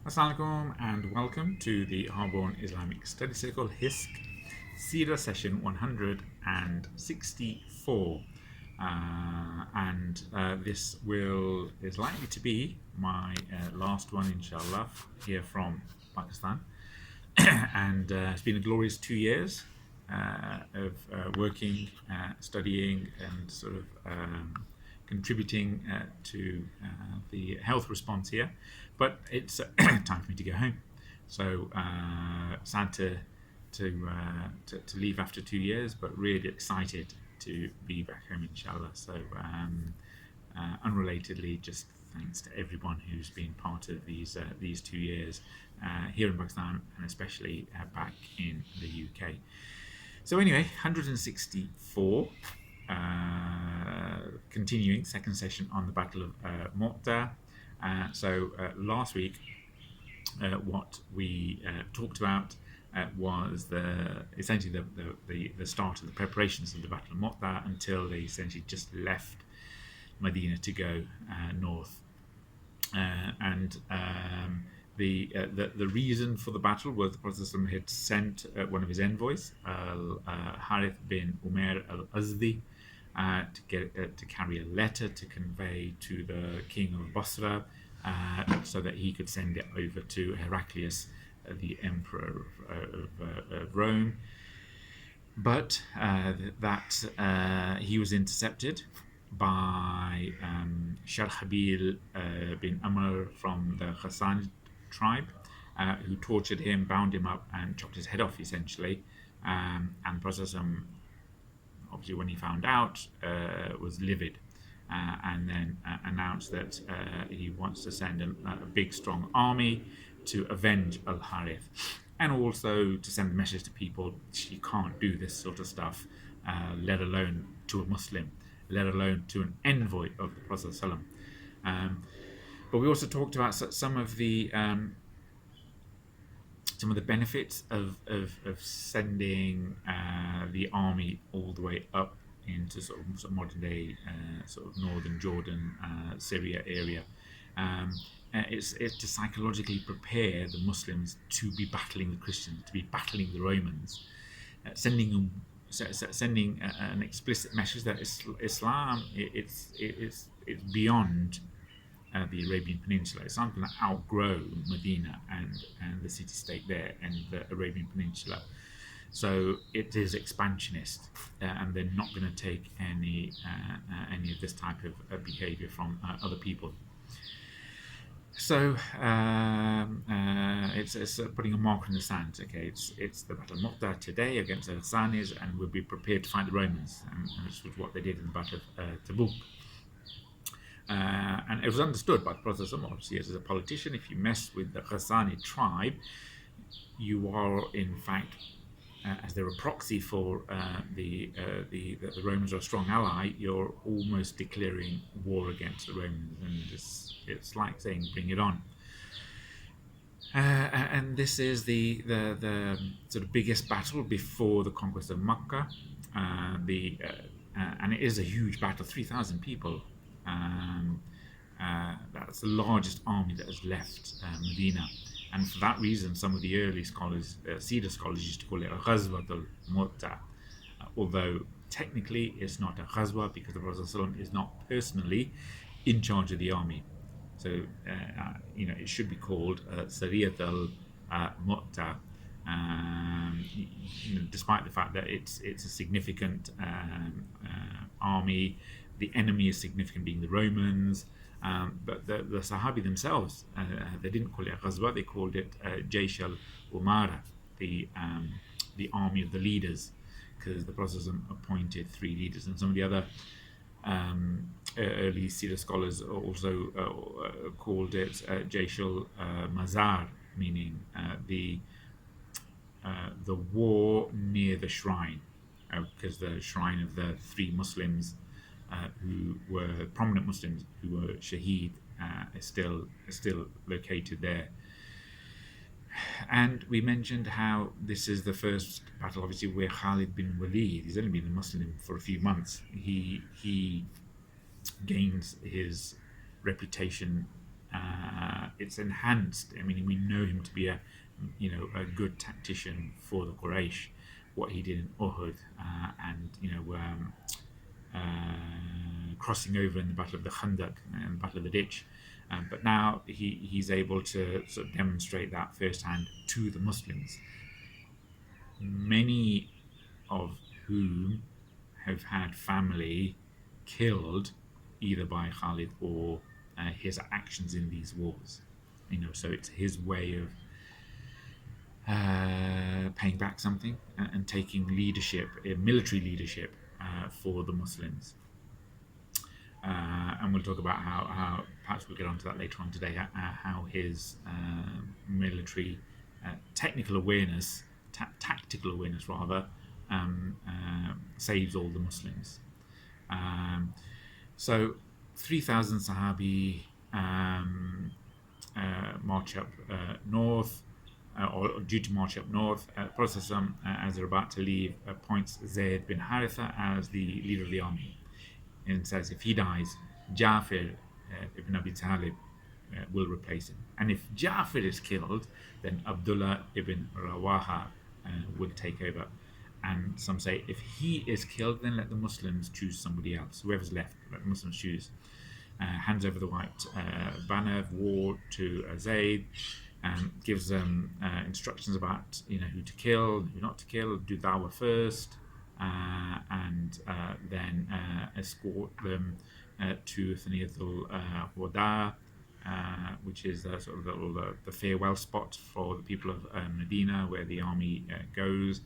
Assalamu alaikum and welcome to the Harborne Islamic Study Circle HISC Seerah session 164. This is likely to be my last one, inshallah, here from Pakistan. And it's been a glorious 2 years of working, studying, and sort of contributing to the health response here. But it's time for me to go home. So sad to leave after 2 years, but really excited to be back home, inshallah. So unrelatedly, just thanks to everyone who's been part of these 2 years here in Pakistan, and especially back in the UK. So anyway, 164, continuing second session on the Battle of Mutah. Last week, what we talked about was essentially the start of the preparations of the Battle of Mutah until they essentially just left Medina to go north. The reason for the battle was the Prophet had sent one of his envoys, Harith bin Umar al-Azdi, to carry a letter to convey to the king of Basra, so that he could send it over to Heraclius, the emperor of Rome. But he was intercepted by Sharhabil bin Amr from the Ghassanid tribe, who tortured him, bound him up, and chopped his head off, essentially. And the Prophet, obviously, when he found out, was livid, and then announced that he wants to send a big, strong army to avenge Al-Harith, and also to send a message to people: you can't do this sort of stuff, let alone to a Muslim, let alone to an envoy of the Prophet. But we also talked about some of the benefits of sending the army all the way up into sort of modern day sort of northern Jordan, Syria area. It's to psychologically prepare the Muslims to be battling the Christians, to be battling the Romans, sending an explicit message that Islam it's beyond the Arabian Peninsula. It's not going to outgrow Medina and the city-state there and the Arabian Peninsula. So it is expansionist, and they're not going to take any of this type of behavior from other people. So it's putting a mark in the sand. Okay, it's the Battle of Mutah today against the Ghassanid, and we'll be prepared to fight the Romans, and this was what they did in the Battle of Tabuk. And it was understood by the Prophet, obviously, as a politician, if you mess with the Ghassanid tribe, you are in fact, as they're a proxy for the Romans are a strong ally, you're almost declaring war against the Romans, and it's like saying, bring it on. And this is the sort of biggest battle before the conquest of Makkah, and it is a huge battle, 3,000 people. That's the largest army that has left Medina, and for that reason some of the early scholars, Seerah scholars, used to call it a Ghazwat al-Mutah, although technically it's not a Ghazwa because the Prophet ﷺ is not personally in charge of the army. So it should be called Sariyat al-Mutah, despite the fact that it's a significant army. The enemy is significant, being the Romans, but the Sahabi themselves, they didn't call it a Ghazwa, they called it Jaysh al-Umara, the army of the leaders, because the Prophet appointed 3 leaders, and some of the other early Seerah scholars also called it Jaysh al-Mazar, meaning the war near the shrine, because the shrine of the 3 Muslims who were prominent Muslims who were shaheed is still located there. And we mentioned how this is the first battle, obviously, where Khalid bin Waleed, he's only been a Muslim for a few months, he gains his reputation it's enhanced. I mean, we know him to be a good tactician for the Quraysh. What he did in Uhud, and crossing over in the Battle of the Khandaq and Battle of the Ditch. But now he's able to sort of demonstrate that firsthand to the Muslims, many of whom have had family killed either by Khalid or his actions in these wars. So it's his way of paying back something and taking leadership, military leadership, for the Muslims. And we'll talk about how perhaps we'll get onto that later on today, how his military technical awareness, tactical awareness rather, saves all the Muslims. So 3,000 Sahabi march up north, or due to march up north. Prophet as they're about to leave, appoints Zaid bin Haritha as the leader of the army, and says if he dies, Jafar bin Abi Talib will replace him. And if Jafar is killed, then Abdullah bin Rawaha will take over. And some say if he is killed, then let the Muslims choose somebody else. Whoever's left, let the Muslims choose. Hands over the white banner of war to Zaid, gives them instructions about who to kill, who not to kill, do dawah first, and then escort them to Thaniyatul Wada, which is sort of the farewell spot for the people of Medina, where the army goes.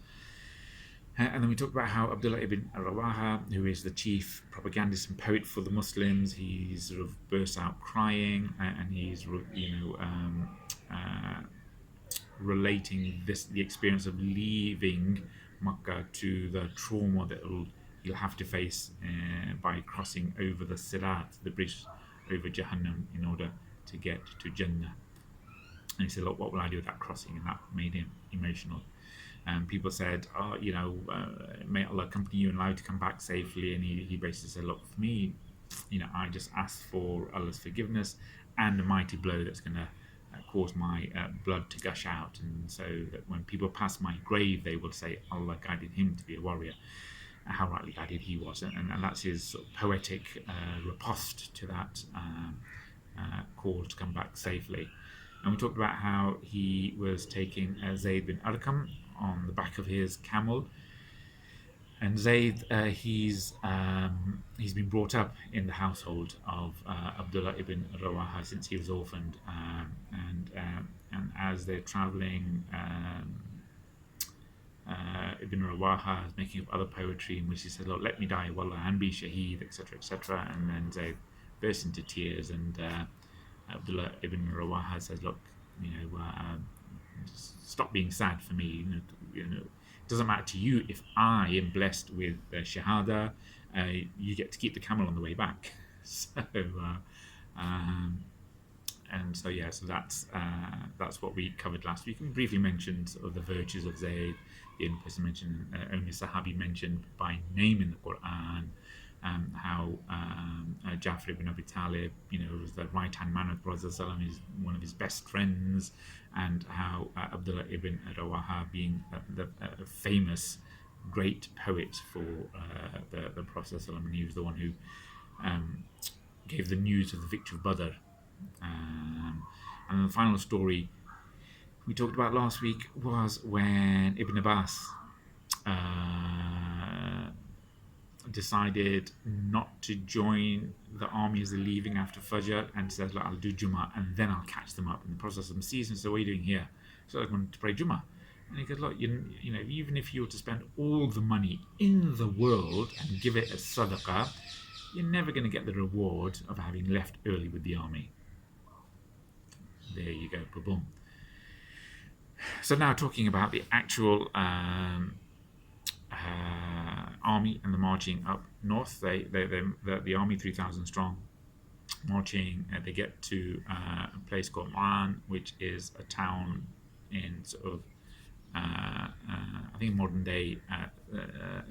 And then we talked about how Abdullah bin Rawaha, who is the chief propagandist and poet for the Muslims, he sort of bursts out crying, and he's relating the experience of leaving Makkah to the trauma that he'll have to face by crossing over the Sirat, the bridge over Jahannam, in order to get to Jannah. And he said, look, what will I do with that crossing? And that made him emotional. People said, may Allah accompany you and allow you to come back safely. And he basically said, look, for me, I just ask for Allah's forgiveness and a mighty blow that's going to cause my blood to gush out. And so that when people pass my grave, they will say, Allah guided him to be a warrior. How rightly guided he was. And that's his sort of poetic riposte to that call to come back safely. And we talked about how he was taking Zaid bin Arqam on the back of his camel. And Zaid, he's been brought up in the household of Abdullah ibn Rawaha since he was orphaned. And as they're traveling, Ibn Rawaha is making up other poetry in which he said, look, let me die, wallah, and be shaheed, etc., etc. And then Zaid burst into tears, and Abdullah ibn Rawaha says, look, stop being sad for me. It doesn't matter to you if I am blessed with shahada. You get to keep the camel on the way back. So that's what we covered last week. And briefly mentioned sort of the virtues of Zayd. The only person mentioned, only Sahabi mentioned by name in the Qur'an. How Jafar bin Abi Talib, was the right-hand man of the Prophet ﷺ, is one of his best friends, and how Abdullah ibn Rawaha, being the famous great poet for the Prophet ﷺ, and he was the one who gave the news of the victory of Badr. And the final story we talked about last week was when Ibn Abbas decided not to join the army as they're leaving after Fajr, and said, look, I'll do Jummah and then I'll catch them up. And the Prophet sees him and says, what are you doing here? So I was going to pray Jummah. And he goes, look, even if you were to spend all the money in the world and give it as sadaqah, you're never going to get the reward of having left early with the army. There you go, boom. So now talking about the actual army and the marching up north. The army, 3,000 strong, marching. They get to a place called Mutah, which is a town in sort of I think modern day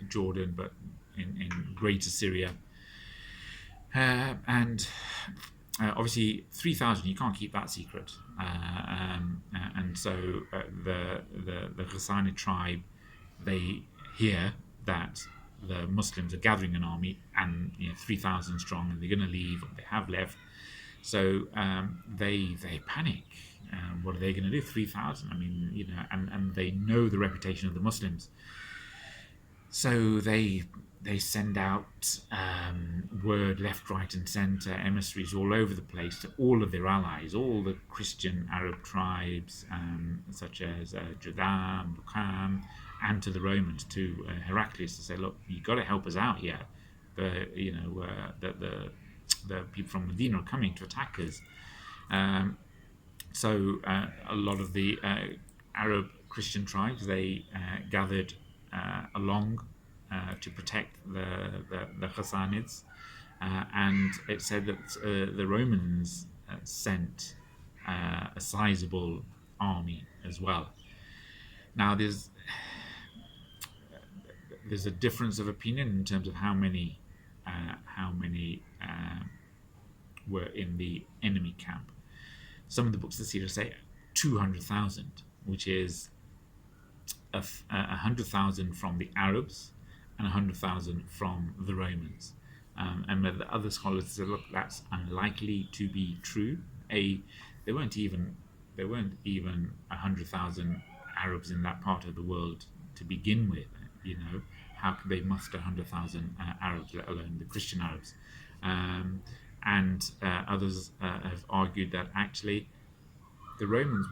Jordan, but in greater Syria. And obviously 3,000, you can't keep that secret. And so the Ghassanid tribe, they hear that the Muslims are gathering an army and 3,000 strong, and they're going to leave, or they have left. So they panic. What are they going to do? 3,000. I mean, and they know the reputation of the Muslims. So they send out word left, right, and centre, emissaries all over the place to all of their allies, all the Christian Arab tribes, such as Judam, Bukham, and to the Romans, to Heraclius, to say, look, you've got to help us out here. The people from Medina are coming to attack us. So a lot of the Arab Christian tribes, they gathered along to protect the Ghassanids, and it said that the Romans sent a sizable army as well. Now there's a difference of opinion in terms of how many were in the enemy camp. Some of the books of the Seerah say 200,000, which is 100,000 from the Arabs and 100,000 from the Romans. And the other scholars said, look, that's unlikely to be true. There weren't even 100,000 Arabs in that part of the world to begin with. How could they muster 100,000 Arabs, let alone the Christian Arabs? And others have argued that actually the Romans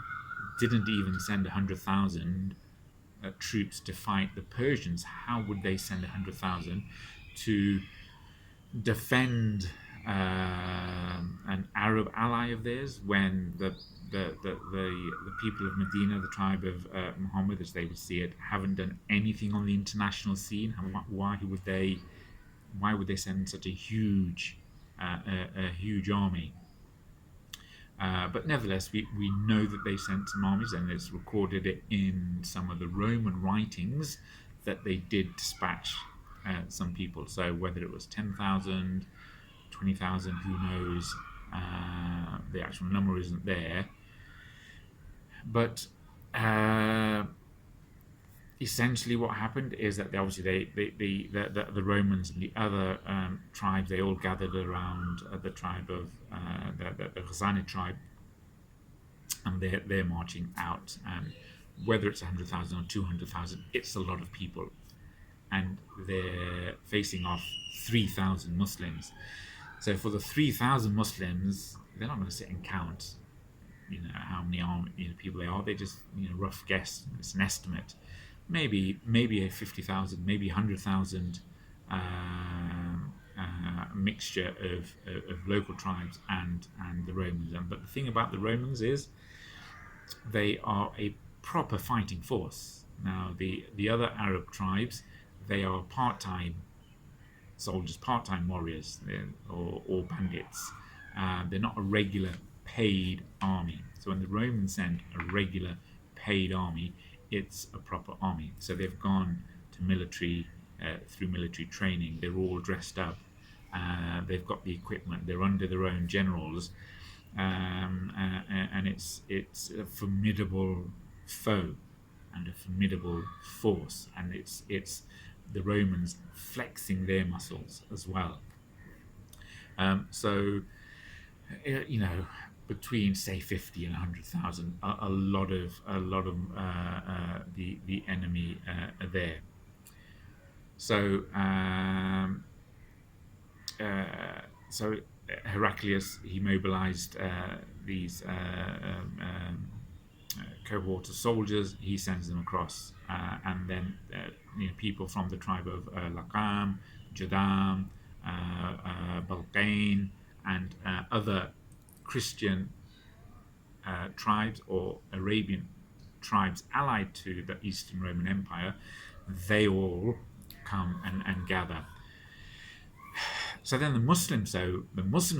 didn't even send 100,000 troops to fight the Persians. How would they send 100,000 to defend an Arab ally of theirs when the people of Medina, the tribe of Muhammad, as they would see it, haven't done anything on the international scene? Why would they send such a huge army? But nevertheless, we know that they sent some armies, and it's recorded it in some of the Roman writings that they did dispatch some people. So whether it was 10,000, 20,000, who knows? The actual number isn't there. But essentially what happened is that the Romans and the other tribes, they all gathered around the tribe of the Ghassanid tribe, and they're marching out. And whether it's 100,000 or 200,000, it's a lot of people, and they're facing off 3,000 Muslims. So for the 3,000 Muslims, they're not going to sit and count how many people they are. They just rough guess. It's an estimate. Maybe 50,000, maybe 100,000 mixture of local tribes and the Romans. But the thing about the Romans is they are a proper fighting force. Now the other Arab tribes, they are part-time soldiers, part-time warriors, or bandits. They're not a regular paid army. So when the Romans send a regular paid army, it's a proper army. So they've gone to military, through military training. They're all dressed up. They've got the equipment. They're under their own generals, and it's a formidable foe and a formidable force. And it's the Romans flexing their muscles as well. So between say 50 and 100,000, a lot of the enemy are there. So Heraclius, he mobilized these cohort of soldiers. He sends them across, and then people from the tribe of Laqam, Judam, Balqain, and other Christian tribes or Arabian tribes allied to the Eastern Roman Empire, they all come and gather. So then the Muslims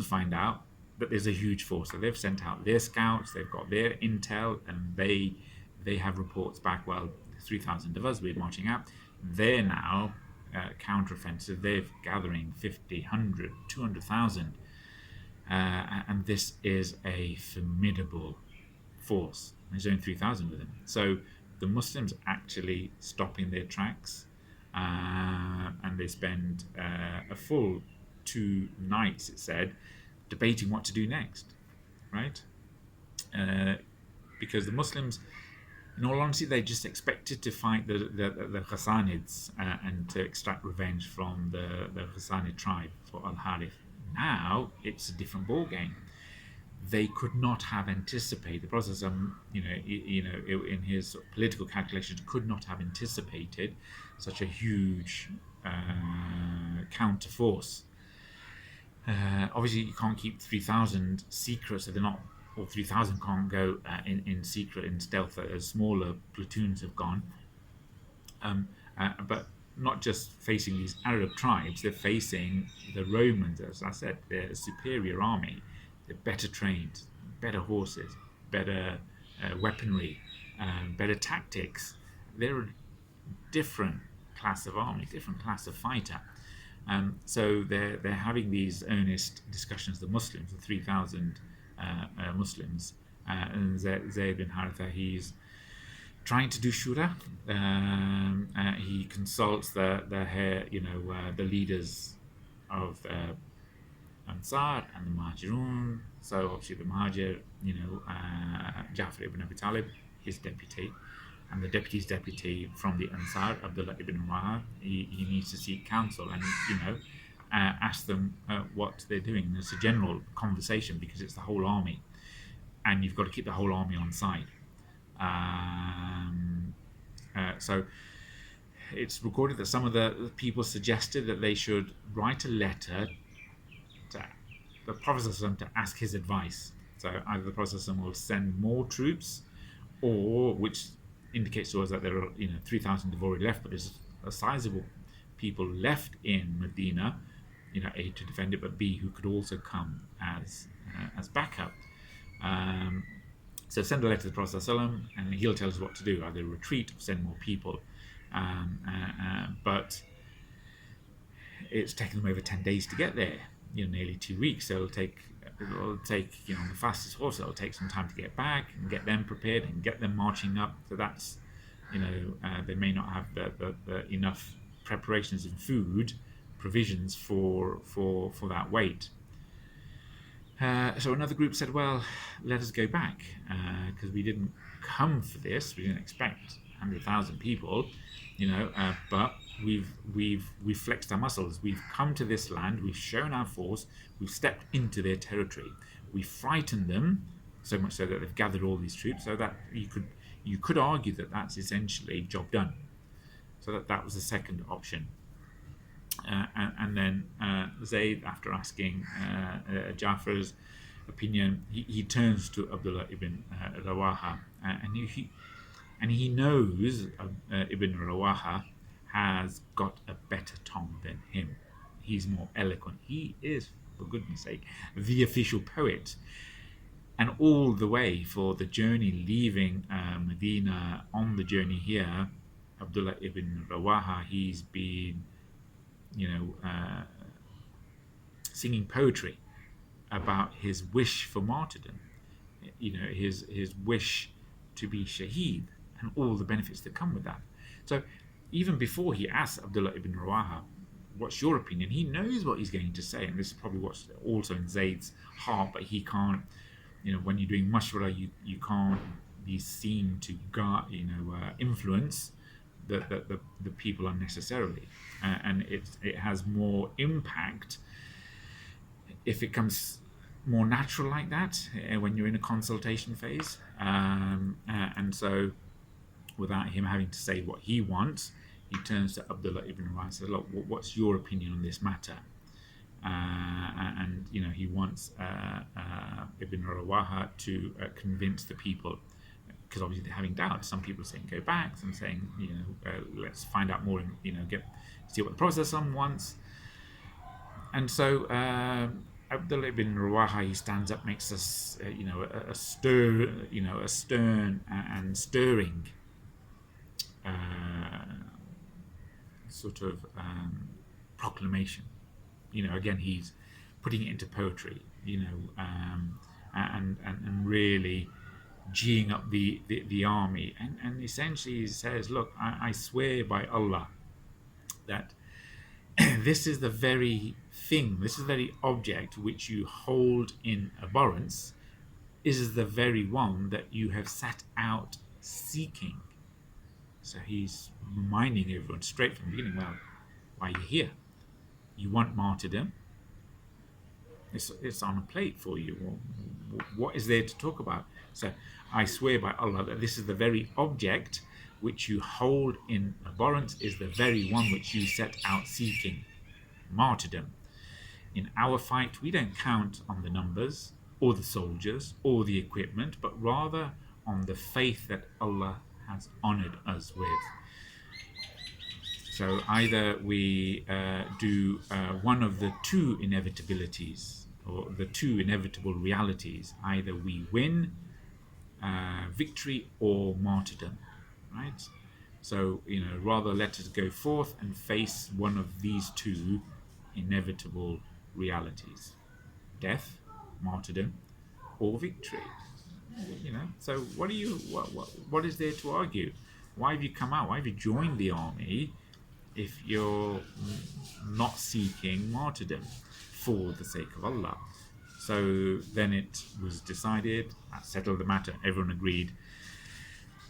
find out that there's a huge force. So they've sent out their scouts, they've got their intel, and they have reports back, well, 3,000 of us, we're marching out. They're now counteroffensive. They're gathering 50, 100, 200,000. and this is a formidable force. There's only 3,000 with him. So the Muslims actually stop in their tracks, and they spend a full 2 nights, it said, debating what to do next, right? Because the Muslims, in all honesty, they just expected to fight the Ghassanids and to extract revenge from the Ghassanid tribe for Al-Harith. Now it's a different ball game. They could not have anticipated the process. In his sort of political calculations, could not have anticipated such a huge counter force. Obviously, you can't keep 3,000 secret, so they're not. Or 3,000 can't go in secret, in stealth, as smaller platoons have gone. But not just facing these Arab tribes, they're facing the Romans, as I said. They're a superior army. They're better trained, better horses, better weaponry, better tactics. They're a different class of army, different class of fighter. So they're having these earnest discussions, the Muslims, the 3,000 Muslims, and Zaid bin Haritha, he's trying to do shura. He consults the leaders of the Ansar and the Muhajirun. So obviously the Muhajir, Jafar bin Abi Talib, his deputy, and the deputy's deputy from the Ansar, Abdullah bin Rawaha. He needs to seek counsel and ask them what they're doing. And it's a general conversation because it's the whole army, and you've got to keep the whole army on side. So it's recorded that some of the people suggested that they should write a letter to the Prophet to ask his advice. So either the Prophet will send more troops, or, which indicates to us that there are 3,000 have already left, but there's a sizable people left in Medina, A, to defend it, but B, who could also come as backup. So send a letter to the Prophet and he'll tell us what to do, either retreat or send more people. But it's taken them over 10 days to get there, nearly 2 weeks. So it'll take the fastest horse, it'll take some time to get back and get them prepared and get them marching up. So that's, they may not have the enough preparations in food, provisions for that wait. So another group said, well, let us go back, because we didn't come for this. We didn't expect 100,000 people, but we've flexed our muscles. We've come to this land, we've shown our force, we've stepped into their territory, we frightened them so much so that they've gathered all these troops. So that you could argue that that's essentially job done. So that was the second option. And then Zayd, after asking Jafar's opinion, he turns to Abdullah ibn Rawaha, and he knows Ibn Rawaha has got a better tongue than him. He's more eloquent. He is, for goodness sake, the official poet. And all the way for the journey leaving Medina, on the journey here, Abdullah ibn Rawaha, he's been singing poetry about his wish for martyrdom, his wish to be shaheed and all the benefits that come with that. So even before he asks Abdullah ibn Rawaha, what's your opinion, he knows what he's going to say, and this is probably what's also in Zayd's heart, but he can't, when you're doing mashwara, you can't be seen to influence the people unnecessarily, and it has more impact if it comes more natural like that when you're in a consultation phase, and so without him having to say what he wants, he turns to Abdullah ibn Rawaha and says, look, what's your opinion on this matter? And he wants Ibn Rawaha to convince the people, because obviously they're having doubts. Some people are saying go back, some saying let's find out more and see what the Prophet wants. And so Abdullah ibn Rawaha, he stands up, makes us a stern and stirring sort of proclamation. Again, he's putting it into poetry. and really geeing up the army. And essentially he says, look, I swear by Allah that this is the very thing, this is the very object which you hold in abhorrence, is the very one that you have set out seeking. So he's reminding everyone straight from the beginning, well, why are you here? You want martyrdom? It's on a plate for you. Well, what is there to talk about? So I swear by Allah that this is the very object which you hold in abhorrence, is the very one which you set out seeking, martyrdom. In our fight, we don't count on the numbers or the soldiers or the equipment, but rather on the faith that Allah has honored us with. So either we do one of the two inevitabilities, or the two inevitable realities. Either we win victory or martyrdom, right? So, rather let us go forth and face one of these two inevitable realities: death, martyrdom, or victory. So what is there to argue? Why have you come out? Why have you joined the army if you're not seeking martyrdom for the sake of Allah? So then it was decided, settled the matter, everyone agreed.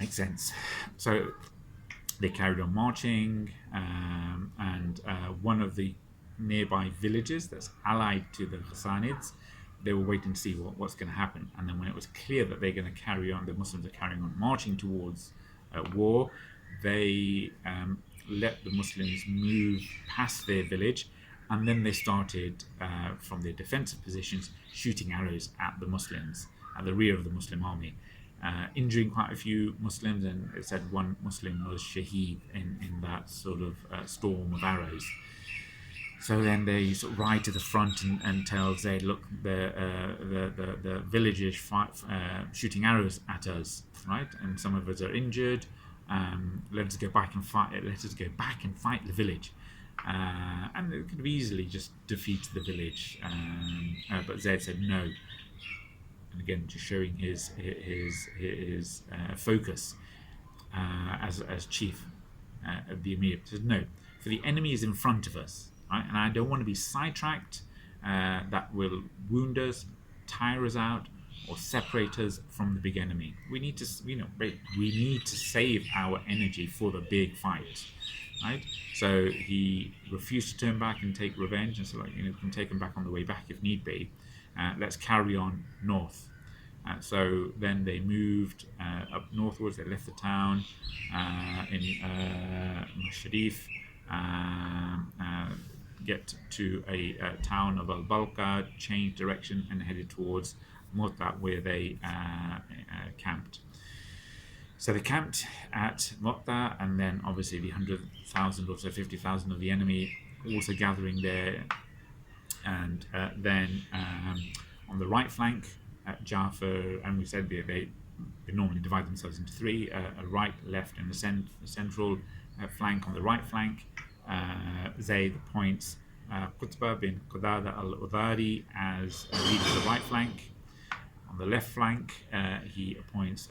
Makes sense. So they carried on marching, and one of the nearby villages that's allied to the Ghassanids, they were waiting to see what's going to happen. And then when it was clear that they're going to carry on, the Muslims are carrying on marching towards war, they let the Muslims move past their village, and then they started from their defensive positions shooting arrows at the Muslims, at the rear of the Muslim army, injuring quite a few Muslims, and it said one Muslim was shaheed in that sort of storm of arrows. So then they sort of ride to the front and tell Zaid, look, the villagers shooting arrows at us, right? And some of us are injured. Let us go back and fight. Let us go back and fight the village. And they could have easily just defeat the village, but Zaid said no. And again, just showing his focus as chief of the Emir. He said no, for the enemy is in front of us. Right? And I don't want to be sidetracked. That will wound us, tire us out, or separate us from the big enemy. We need to, we need to save our energy for the big fight, right? So he refused to turn back and take revenge, and so we can take him back on the way back if need be. Let's carry on north. So then they moved up northwards. They left the town in Sharif. Get to a town of Al-Balqa, changed direction and headed towards Mutah, where they camped. So they camped at Mutah, and then obviously the 100,000 or so, 50,000 of the enemy also gathering there. And then on the right flank, Jafar, and we said they normally divide themselves into three: a right, left, and a central flank. On the right flank, Zayd appoints Qutbah bin Qudada al-Udhari as leader of the right flank. On the left flank, he appoints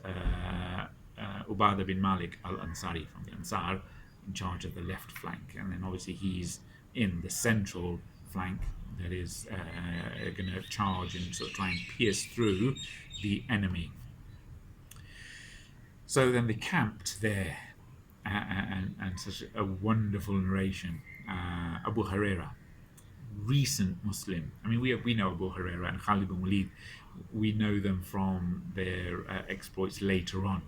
Ubadah bin Malik al-Ansari from the Ansar in charge of the left flank. And then obviously he's in the central flank that is going to charge and sort of try and pierce through the enemy. So then they camped there, and such a wonderful narration. Abu Huraira, recent Muslim. I mean, we know Abu Huraira and Khalid bin Waleed. We know them from their exploits later on,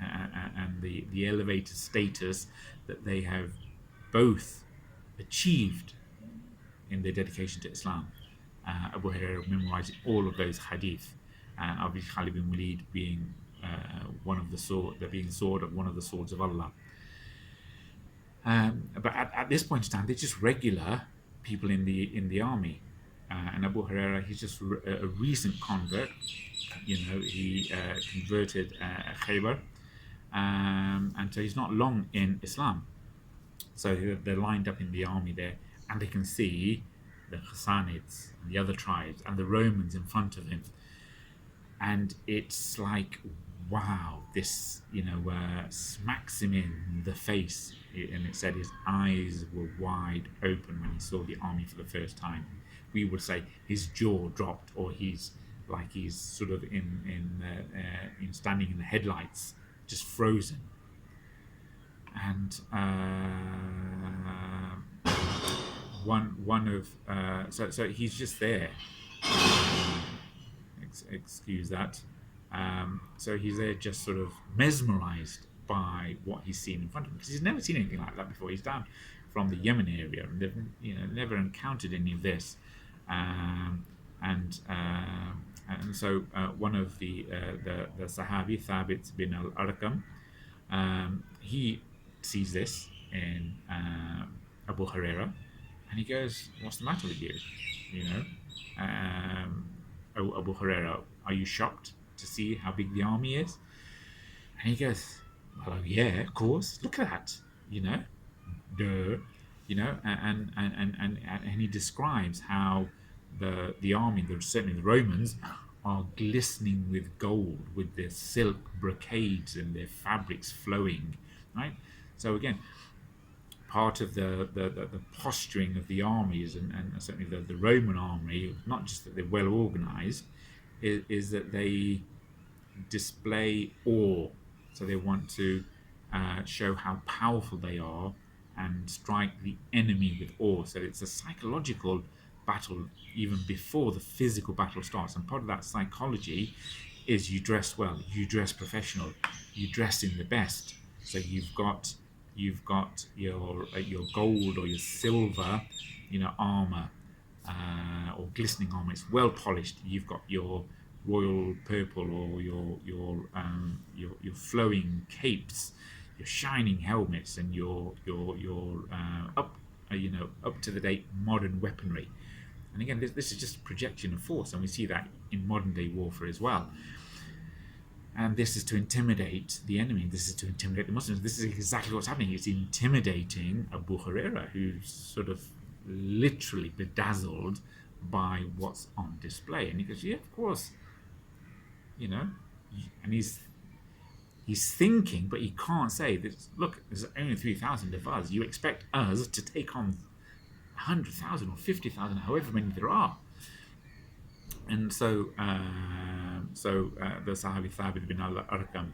and the elevated status that they have both achieved in their dedication to Islam. Abu Huraira memorizing all of those hadith, obviously Khalid bin Waleed being one of the sword of one of the swords of Allah. But at this point in time, they're just regular people in the army. And Abu Huraira, he's just a recent convert. He converted Khaybar, and so he's not long in Islam. So they're lined up in the army there, and they can see the Ghassanids and the other tribes and the Romans in front of him. And it's like, wow, this, smacks him in the face. And it said his eyes were wide open when he saw the army for the first time. We would say his jaw dropped, or he's sort of in standing in the headlights, just frozen. And so he's just there. Excuse that. So he's there, just sort of mesmerized by what he's seen in front of him, because he's never seen anything like that before. He's down from the Yemen area, and they've never encountered any of this. And so one of the Sahabi, Thabit bin Arqam, he sees this in Abu Huraira, and he goes, "What's the matter with you? Abu Huraira, are you shocked to see how big the army is?" And he goes, "Well, yeah, of course. Look at that, duh." And he describes how the army, certainly the Romans, are glistening with gold, with their silk brocades and their fabrics flowing, right? So again, part of the posturing of the armies, and certainly the Roman army, not just that they're well organized, is that they display awe. So they want to show how powerful they are and strike the enemy with awe. So it's a psychological battle even before the physical battle starts. And part of that psychology is you dress well, you dress professional, you dress in the best. So you've got your gold or your silver, armor, or glistening armor. It's well polished. You've got your royal purple, or your flowing capes, your shining helmets, and your up to the date modern weaponry. And again, this is just a projection of force, and we see that in modern day warfare as well. And this is to intimidate the enemy. This is to intimidate the Muslims. This is exactly what's happening. It's intimidating Abu Huraira, who's sort of literally bedazzled by what's on display. And he goes, "Yeah, of course." And he's thinking, but he can't say this. Look, there's only 3,000 of us. You expect us to take on 100,000 or 50,000, however many there are. And so the Sahabi Thabit bin Arqam,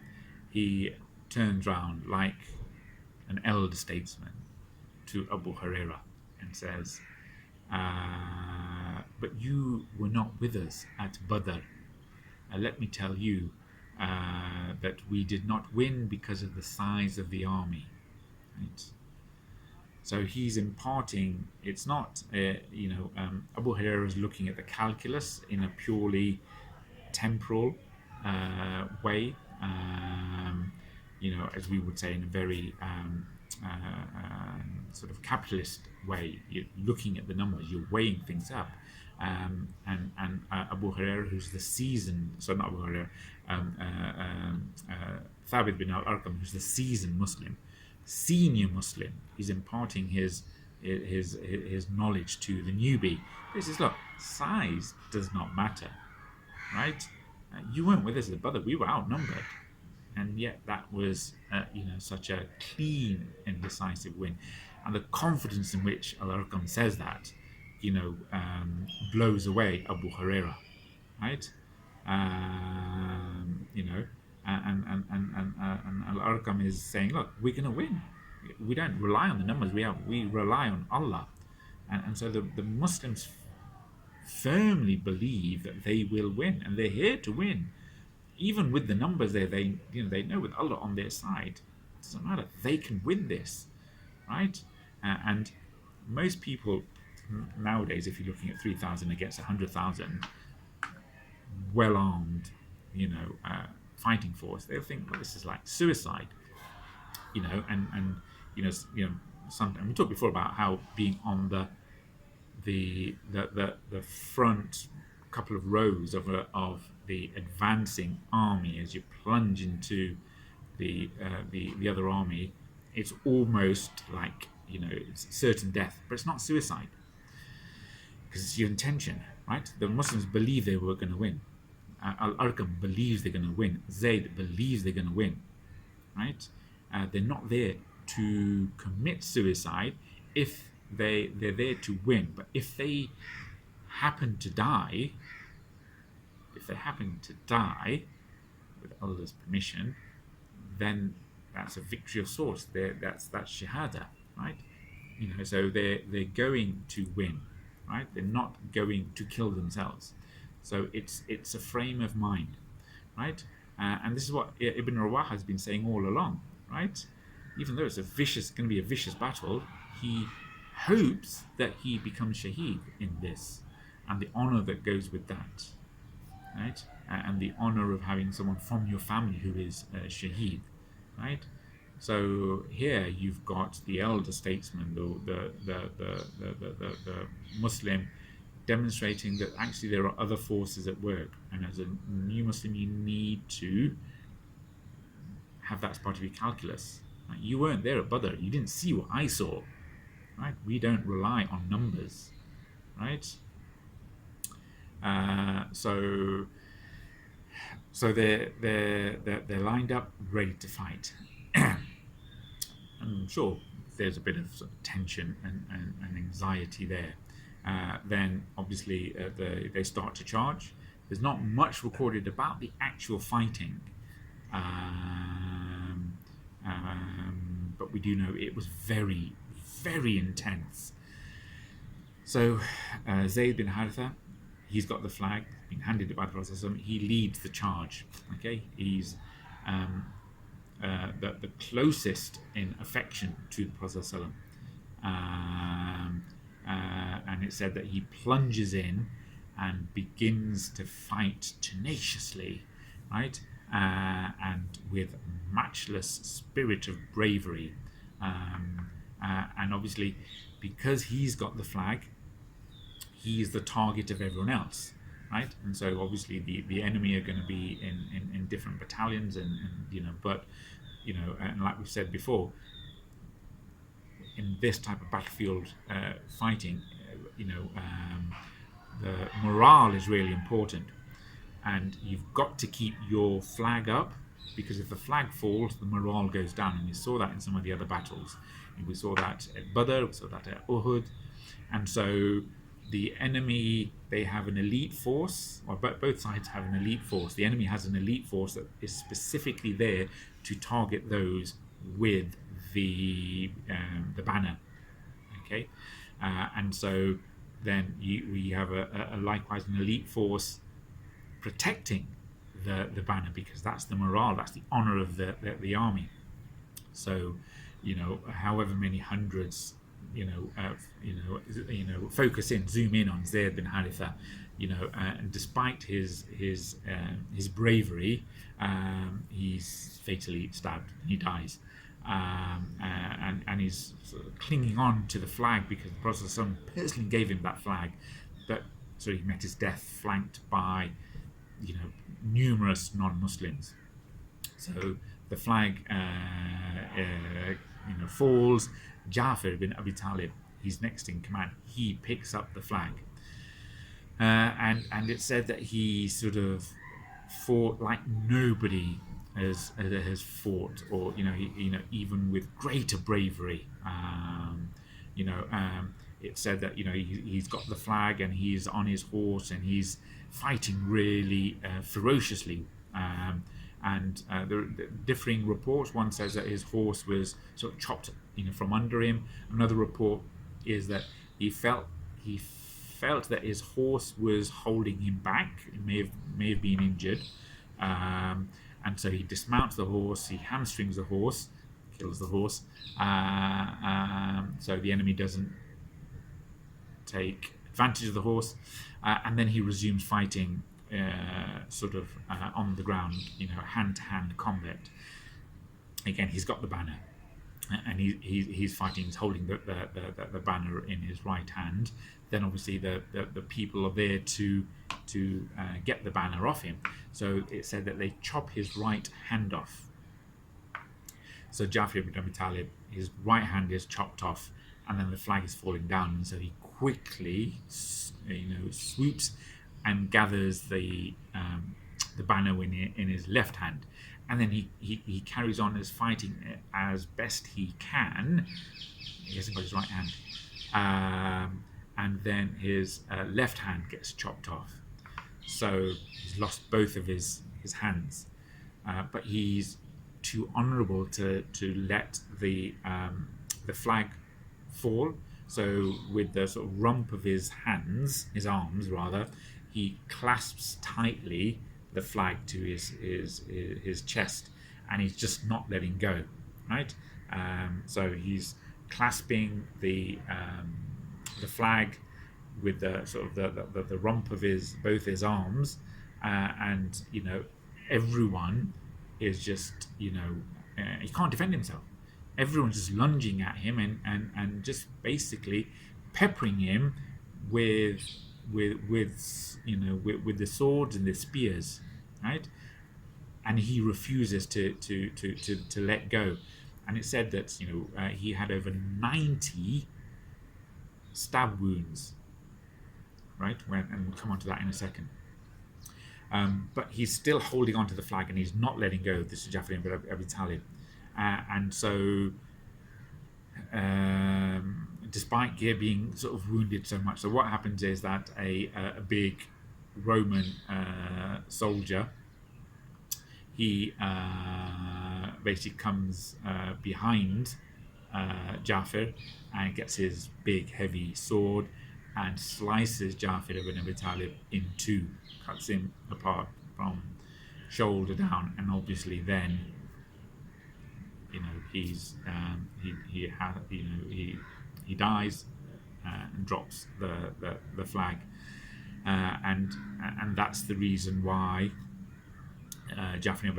he turns round like an elder statesman to Abu Huraira and says, "But you were not with us at Badr. Let me tell you that we did not win because of the size of the army." Right? So he's imparting. It's not, Abu Huraira is looking at the calculus in a purely temporal way, as we would say, in a very sort of capitalist way. You're looking at the numbers, you're weighing things up. And Abu Huraira, who's the seasoned, so not Abu Huraira, Thabit bin Arqam, who's the seasoned Muslim, senior Muslim, he's imparting his knowledge to the newbie. He says, "Look, size does not matter, right? You weren't with us at Badr, we were outnumbered, and yet that was such a clean and decisive win." And the confidence in which Al-Arqam says that, blows away Abu Huraira, right? And Al-Arqam is saying, "Look, we're going to win. We don't rely on the numbers we rely on Allah." And so the Muslims firmly believe that they will win, and they're here to win. Even with the numbers there, they know with Allah on their side, it doesn't matter. They can win this, right? And most people nowadays, if you're looking at 3,000 against 100,000, well armed, fighting force, they'll think, "Well, this is like suicide," Sometimes we talked before about how being on the front couple of rows of the advancing army as you plunge into the other army, it's almost like it's certain death, but it's not suicide. because it's your intention, right? The Muslims believe they were going to win. Al-Arqam believes they're going to win. Zaid believes they're going to win, right? They're not there to commit suicide if they're there to win. But if they happen to die, with Allah's permission, then that's a victory of sorts. That's shahada, right? So they're going to win, right? They're not going to kill themselves. So it's a frame of mind, right? And this is what Ibn Rawaha has been saying all along, right? Even though it's going to be a vicious battle, he hopes that he becomes shaheed in this, and the honor that goes with that, right? And the honor of having someone from your family who is shaheed, right? So here you've got the elder statesman, the Muslim, demonstrating that actually there are other forces at work, and as a new Muslim you need to have that as part of your calculus. Right? You weren't there at Badr, you didn't see what I saw, right? We don't rely on numbers, right? So they're lined up, ready to fight. I'm sure there's a bit of, sort of tension and anxiety there. Then obviously they start to charge. There's not much recorded about the actual fighting, but we do know it was very, very intense. So Zaid bin Haritha, he's got the flag, been handed it by the Prophet. He leads the charge. Okay, he's the closest in affection to the Prophet. And it said that he plunges in and begins to fight tenaciously, right? And with matchless spirit of bravery. And obviously, because he's got the flag, he's the target of everyone else, right? And so obviously the enemy are going to be in different battalions, and but and like we've said before, in this type of battlefield fighting, the morale is really important, and you've got to keep your flag up, because if the flag falls, the morale goes down. And we saw that in some of the other battles. And we saw that at Badr, we saw that at Uhud. And so the enemy, they have an elite force, or both sides have an elite force. The enemy has an elite force that is specifically there to target those with the banner. Okay, and so then we have a likewise an elite force protecting the banner, because that's the morale, that's the honor of the army. So however many hundreds focus in, zoom in on Zaid bin Haritha, and despite his bravery, he's fatally stabbed and he dies. And he's sort of clinging on to the flag because the Prophet personally gave him that flag. But so he met his death flanked by numerous non-Muslims. So the flag falls. Jafar bin Abi Talib, he's next in command, he picks up the flag, and it's said that he sort of fought like nobody has fought, or even with greater bravery. It's said that he's got the flag and he's on his horse and he's fighting really ferociously. And there are differing reports. One says that his horse was sort of chopped, from under him. Another report is that he felt that his horse was holding him back. It may have been injured, and so he dismounts the horse. He hamstrings the horse, kills the horse. So the enemy doesn't take advantage of the horse, and then he resumes fighting. On the ground, hand-to-hand combat. Again, he's got the banner, and he's fighting. He's holding the banner in his right hand. Then obviously the people are there to get the banner off him. So it said that they chop his right hand off. So Jafar bin Abi Talib, his right hand is chopped off, and then the flag is falling down, and so he quickly, swoops and gathers the banner in his left hand, and then he carries on as fighting as best he can. He hasn't got his right hand, and then his left hand gets chopped off, so he's lost both of his hands, but he's too honourable to let the flag fall. So with the sort of rump of his arms rather, he clasps tightly the flag to his chest, and he's just not letting go, right? So he's clasping the flag with the sort of the rump of both his arms, and everyone is just he can't defend himself. Everyone's just lunging at him and just basically peppering him with the swords and the spears, right? And he refuses to let go. And it said that he had over 90 stab wounds, right? And we'll come on to that in a second. But he's still holding on to the flag, and he's not letting go. This is Jafar bin Abi Talib. And so, despite being sort of wounded so much, so what happens is that a big Roman soldier, he basically comes behind Jafar and gets his big heavy sword and slices Jafar bin Abi Talib in two, cuts him apart from shoulder down, and obviously then he dies and drops the flag, and that's the reason why Jafar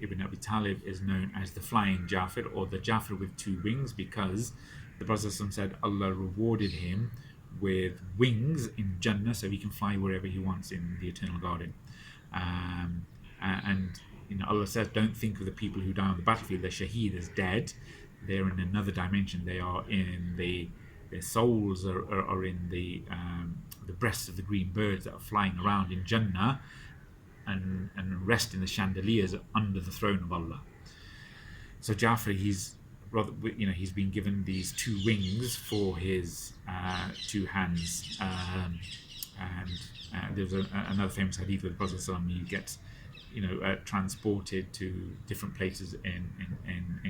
ibn Abi Talib is known as the flying Jafar, or the Jafar with two wings, because the Prophet said Allah rewarded him with wings in Jannah, so he can fly wherever he wants in the eternal garden. And Allah says, don't think of the people who die on the battlefield. The shaheed is dead. They're in another dimension. They are in their souls are in the breasts of the green birds that are flying around in Jannah and rest in the chandeliers under the throne of Allah. So Jafar, he's been given these two wings for his two hands. And there's another famous hadith where the Prophet he gets transported to different places in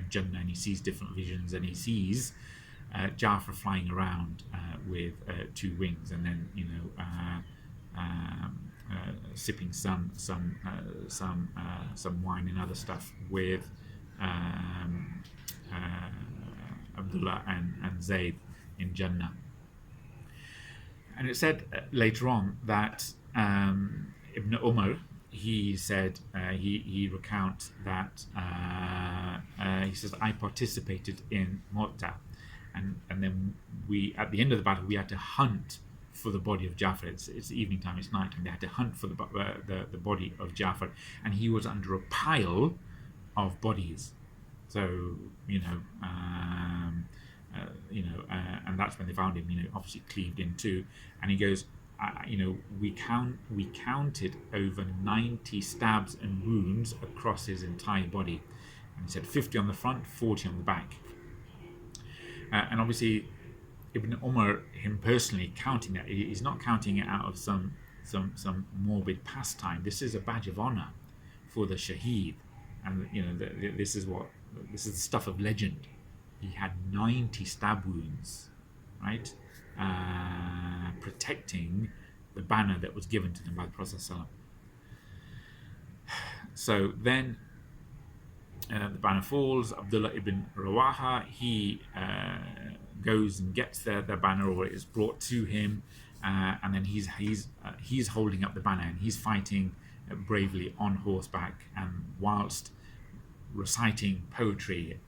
Jannah, and he sees different visions, and he sees Jafar flying around with two wings, and then sipping some wine and other stuff with Abdullah and Zaid in Jannah. And it said later on that Ibn Umar, he said, he recounts that he says, I participated in Mutah, and then we, at the end of the battle, we had to hunt for the body of Jafar. It's evening time, it's night, and they had to hunt for the body of Jafar, and he was under a pile of bodies. So and that's when they found him, obviously cleaved in two. And he goes, we counted over 90 stabs and wounds across his entire body, and he said 50 on the front, 40 on the back. And obviously Ibn Umar, him personally counting that, he's not counting it out of some morbid pastime. This is a badge of honor for the shaheed, and this is the stuff of legend. He had 90 stab wounds, right, protecting the banner that was given to them by the Prophet ﷺ. So then the banner falls. Abdullah ibn Rawaha, he goes and gets the banner, or it is brought to him, and then he's holding up the banner, and he's fighting bravely on horseback, and whilst reciting poetry,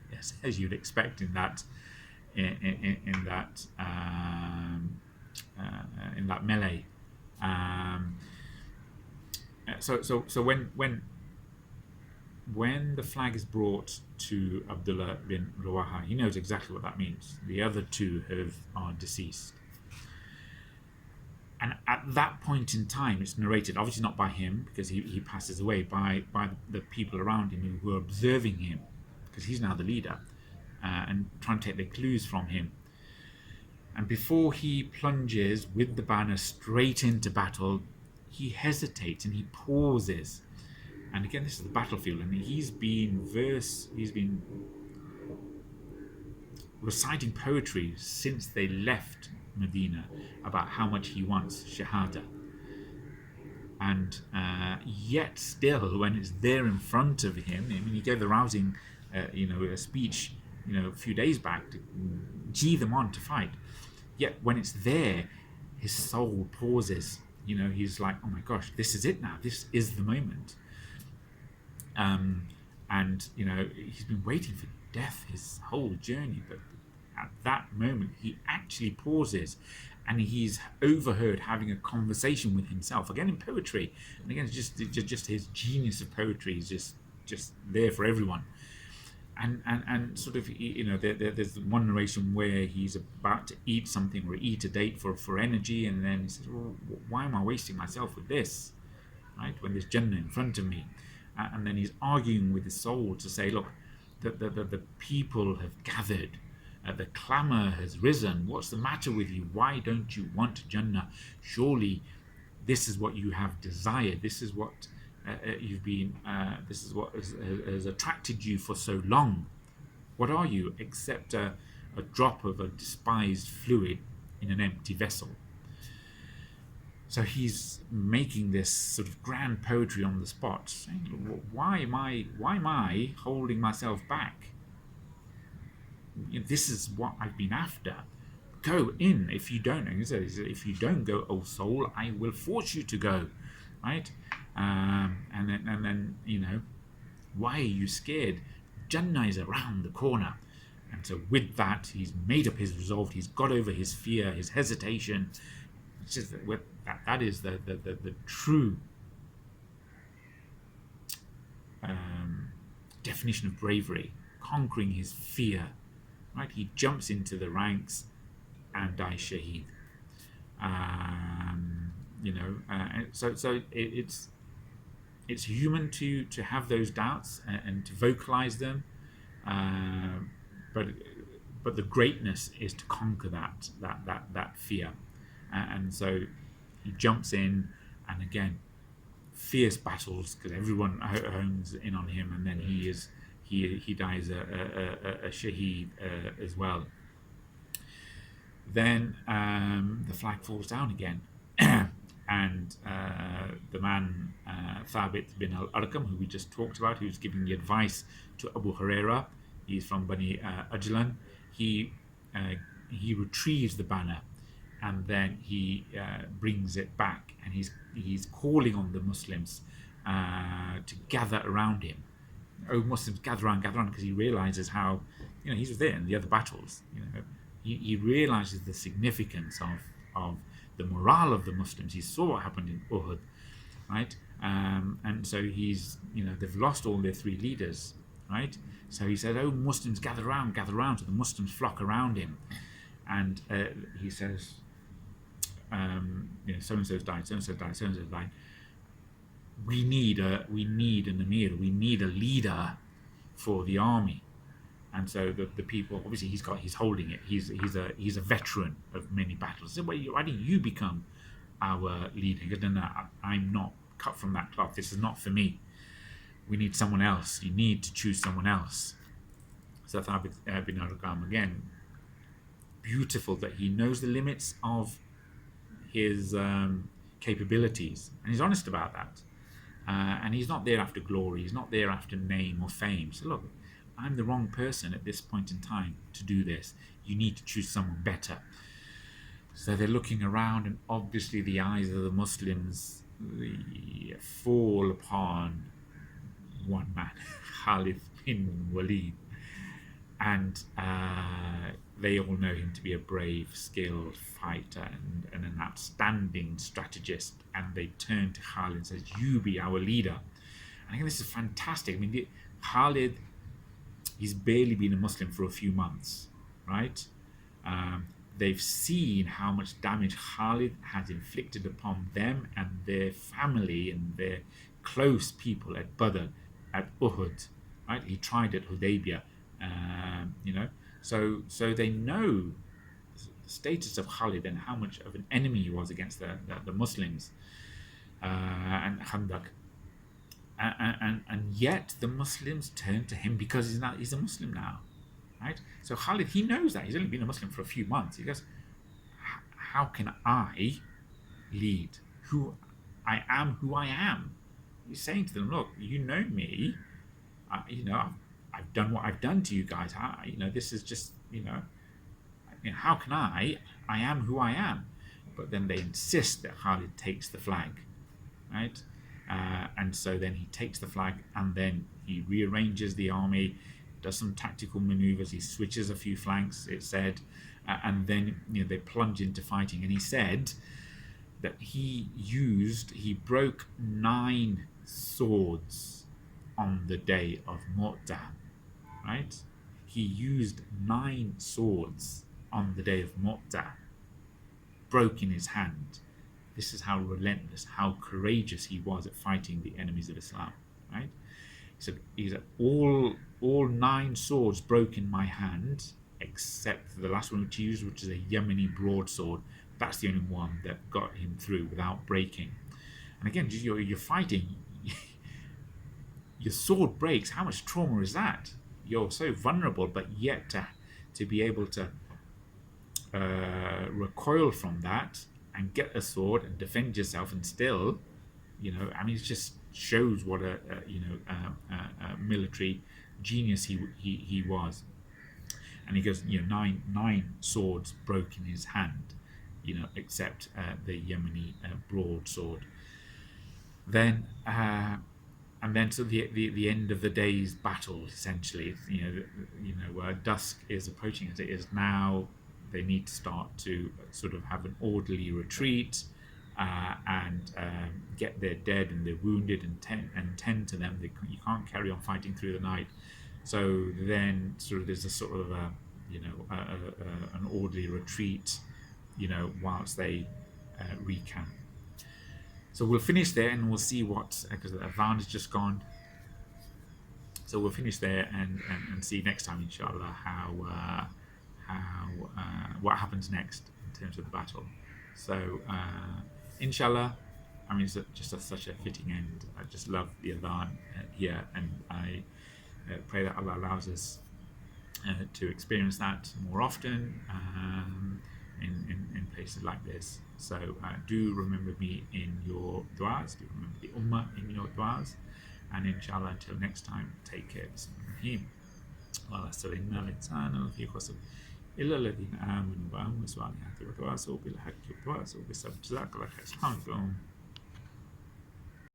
as you'd expect in that melee. So when when the flag is brought to Abdullah bin Rawaha, he knows exactly what that means. The other two are deceased. And at that point in time, it's narrated, obviously not by him, because he passes away, by the people around him who are observing him, because he's now the leader, and trying to take their clues from him. And before he plunges with the banner straight into battle, he hesitates and he pauses. And again, this is the battlefield, and he's been reciting poetry since they left Medina about how much he wants shahada. And yet still, when it's there in front of him, I mean, he gave the rousing a speech a few days back to gee them on to fight. Yet when it's there, his soul pauses. He's like, oh my gosh, this is it now. This is the moment. And he's been waiting for death his whole journey, but at that moment he actually pauses, and he's overheard having a conversation with himself, again in poetry. And again, it's just his genius of poetry is just there for everyone. And sort of, there's one narration where he's about to eat something or eat a date for energy, and then he says, well, why am I wasting myself with this, right, when there's Jannah in front of me? And then he's arguing with his soul to say, look, the people have gathered, the clamour has risen, what's the matter with you? Why don't you want Jannah? Surely this is what you have desired, this is what you've been, this is what has attracted you for so long. What are you except a drop of a despised fluid in an empty vessel? So he's making this sort of grand poetry on the spot, saying, why am I holding myself back? This is what I've been after. Go in. If you don't, and he says, if you don't go, O soul, I will force you to go. Right? And then why are you scared? Jannah is around the corner. And so with that, he's made up his resolve. He's got over his fear, his hesitation. It's just that is the true definition of bravery, conquering his fear. Right? He jumps into the ranks and dies shaheed. So it's human to have those doubts and to vocalize them, but the greatness is to conquer that fear. And so he jumps in, and again, fierce battles, because everyone homes in on him, and then he dies a shaheed as well. Then the flag falls down again, and the man Thabit bin Arqam, who we just talked about, who's giving the advice to Abu Huraira, he's from Bani Ajlan, he retrieves the banner, and then he brings it back, and he's calling on the Muslims to gather around him. Oh, Muslims, gather around, because he realizes how, he was there in the other battles. He realizes the significance of the morale of the Muslims. He saw what happened in Uhud, right? And so they've lost all their three leaders, right? So he said, oh, Muslims, gather around. So the Muslims flock around him. And he says, so-and-so's died, so-and-so died, so-and-so died. We need an Amir, we need a leader for the army. And so the people, obviously he's holding it. He's a veteran of many battles. So why don't you become our leader? He goes, no, I'm not cut from that cloth. This is not for me. We need someone else. You need to choose someone else. So Thabit bin Arqam, again, beautiful that he knows the limits of his capabilities, and he's honest about that. And he's not there after glory. He's not there after name or fame. So look, I'm the wrong person at this point in time to do this. You need to choose someone better. So they're looking around, and obviously the eyes of the Muslims fall upon one man, Khalid bin Waleed. And they all know him to be a brave, skilled fighter and an outstanding strategist. And they turn to Khalid and says, you be our leader. I think this is fantastic. I mean, Khalid, he's barely been a Muslim for a few months, right? They've seen how much damage Khalid has inflicted upon them and their family and their close people at Badr, at Uhud, right? He tried at Hudaybiyah, so they know the status of Khalid and how much of an enemy he was against the Muslims and Khandak. And yet the Muslims turn to him because he's a Muslim now, right? So Khalid, he knows that he's only been a Muslim for a few months. He goes, how can I lead? I am who I am. He's saying to them, look, you know me. I've done what I've done to you guys. This is just, how can I am who I am. But then they insist that Khalid takes the flag, right? And so then he takes the flag, and then he rearranges the army, does some tactical maneuvers, he switches a few flanks, it said, and then they plunge into fighting. And he said that he broke 9 swords on the day of Mutah, right? He used 9 swords on the day of Mutah, broke in his hand. This is how relentless, how courageous he was at fighting the enemies of Islam, right? He said, all 9 swords broke in my hand, except the last one which he used, which is a Yemeni broadsword. That's the only one that got him through without breaking. And again, you're fighting, your sword breaks. How much trauma is that? You're so vulnerable, but yet to be able to recoil from that and get a sword and defend yourself, and still, it just shows what a military genius he was. And he goes, 9 swords broke in his hand, except the Yemeni broadsword. Then, and then to the end of the day's battle, essentially, dusk is approaching as it is now. They need to start to sort of have an orderly retreat and get their dead and their wounded and tend to them. You can't carry on fighting through the night. So then there's a sort of an orderly retreat, whilst they recamp. So we'll finish there, and we'll see because the Adhan is just gone. So we'll finish there and see next time, inshallah, how what happens next in terms of the battle. So inshallah, it's just such a fitting end. I just love the Adhan here, and I pray that Allah allows us to experience that more often in places like this. So do remember me in your du'as, do remember the ummah in your du'as, and inshallah until next time, take care. Bismillahirrahmanirrahim. Wa as'alina linsana fi khusr إلا الذين آمنوا وعملوا الصالحات وتواصوا بالحق وتواصوا بالصبر. جزاك الله خير.